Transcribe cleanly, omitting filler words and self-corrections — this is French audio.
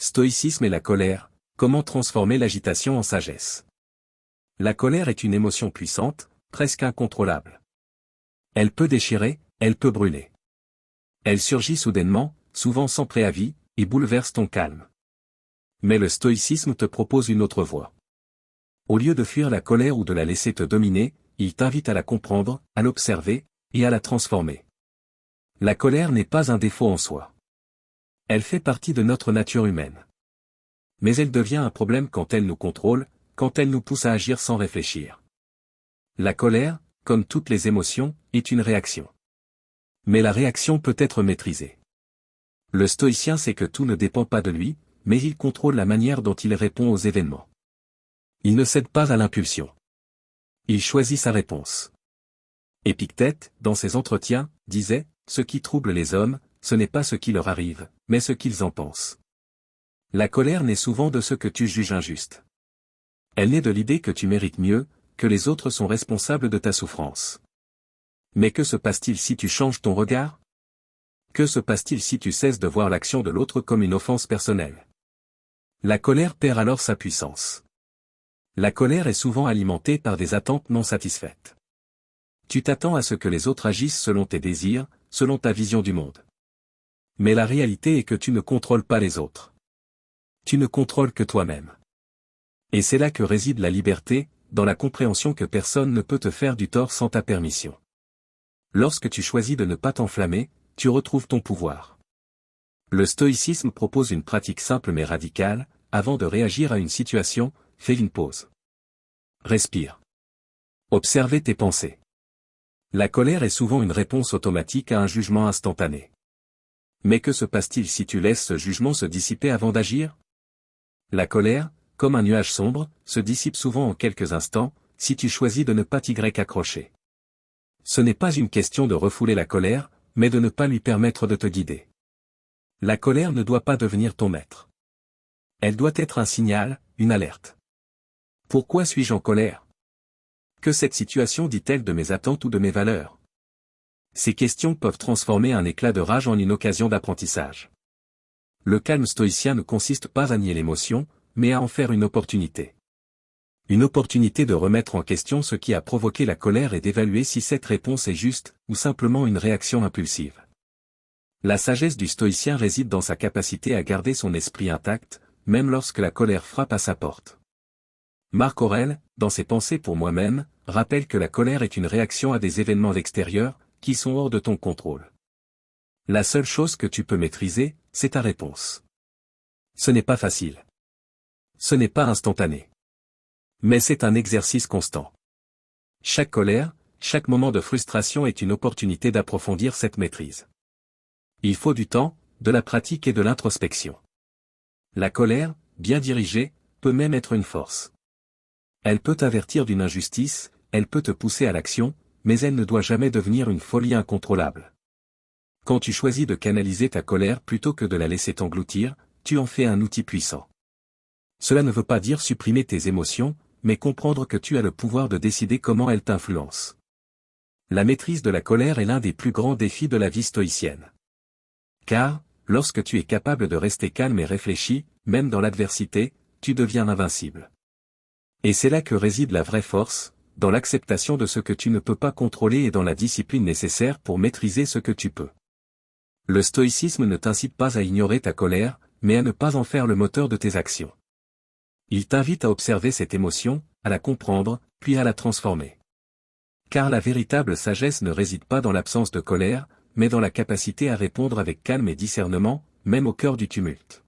Stoïcisme et la colère, comment transformer l'agitation en sagesse. La colère est une émotion puissante, presque incontrôlable. Elle peut déchirer, elle peut brûler. Elle surgit soudainement, souvent sans préavis, et bouleverse ton calme. Mais le stoïcisme te propose une autre voie. Au lieu de fuir la colère ou de la laisser te dominer, il t'invite à la comprendre, à l'observer, et à la transformer. La colère n'est pas un défaut en soi. Elle fait partie de notre nature humaine. Mais elle devient un problème quand elle nous contrôle, quand elle nous pousse à agir sans réfléchir. La colère, comme toutes les émotions, est une réaction. Mais la réaction peut être maîtrisée. Le stoïcien sait que tout ne dépend pas de lui, mais il contrôle la manière dont il répond aux événements. Il ne cède pas à l'impulsion. Il choisit sa réponse. Épictète, dans ses entretiens, disait « Ce qui trouble les hommes, ce n'est pas ce qui leur arrive, mais ce qu'ils en pensent. » La colère naît souvent de ce que tu juges injuste. Elle naît de l'idée que tu mérites mieux, que les autres sont responsables de ta souffrance. Mais que se passe-t-il si tu changes ton regard? Que se passe-t-il si tu cesses de voir l'action de l'autre comme une offense personnelle? La colère perd alors sa puissance. La colère est souvent alimentée par des attentes non satisfaites. Tu t'attends à ce que les autres agissent selon tes désirs, selon ta vision du monde. Mais la réalité est que tu ne contrôles pas les autres. Tu ne contrôles que toi-même. Et c'est là que réside la liberté, dans la compréhension que personne ne peut te faire du tort sans ta permission. Lorsque tu choisis de ne pas t'enflammer, tu retrouves ton pouvoir. Le stoïcisme propose une pratique simple mais radicale. Avant de réagir à une situation, fais une pause. Respire. Observez tes pensées. La colère est souvent une réponse automatique à un jugement instantané. Mais que se passe-t-il si tu laisses ce jugement se dissiper avant d'agir? La colère, comme un nuage sombre, se dissipe souvent en quelques instants, si tu choisis de ne pas t'y accrocher. Ce n'est pas une question de refouler la colère, mais de ne pas lui permettre de te guider. La colère ne doit pas devenir ton maître. Elle doit être un signal, une alerte. Pourquoi suis-je en colère? Que cette situation dit-elle de mes attentes ou de mes valeurs? Ces questions peuvent transformer un éclat de rage en une occasion d'apprentissage. Le calme stoïcien ne consiste pas à nier l'émotion, mais à en faire une opportunité. Une opportunité de remettre en question ce qui a provoqué la colère et d'évaluer si cette réponse est juste, ou simplement une réaction impulsive. La sagesse du stoïcien réside dans sa capacité à garder son esprit intact, même lorsque la colère frappe à sa porte. Marc Aurèle, dans ses Pensées pour moi-même, rappelle que la colère est une réaction à des événements extérieurs, qui sont hors de ton contrôle. La seule chose que tu peux maîtriser, c'est ta réponse. Ce n'est pas facile. Ce n'est pas instantané. Mais c'est un exercice constant. Chaque colère, chaque moment de frustration est une opportunité d'approfondir cette maîtrise. Il faut du temps, de la pratique et de l'introspection. La colère, bien dirigée, peut même être une force. Elle peut t'avertir d'une injustice, elle peut te pousser à l'action, mais elle ne doit jamais devenir une folie incontrôlable. Quand tu choisis de canaliser ta colère plutôt que de la laisser t'engloutir, tu en fais un outil puissant. Cela ne veut pas dire supprimer tes émotions, mais comprendre que tu as le pouvoir de décider comment elles t'influencent. La maîtrise de la colère est l'un des plus grands défis de la vie stoïcienne. Car, lorsque tu es capable de rester calme et réfléchi, même dans l'adversité, tu deviens invincible. Et c'est là que réside la vraie force, dans l'acceptation de ce que tu ne peux pas contrôler et dans la discipline nécessaire pour maîtriser ce que tu peux. Le stoïcisme ne t'incite pas à ignorer ta colère, mais à ne pas en faire le moteur de tes actions. Il t'invite à observer cette émotion, à la comprendre, puis à la transformer. Car la véritable sagesse ne réside pas dans l'absence de colère, mais dans la capacité à répondre avec calme et discernement, même au cœur du tumulte.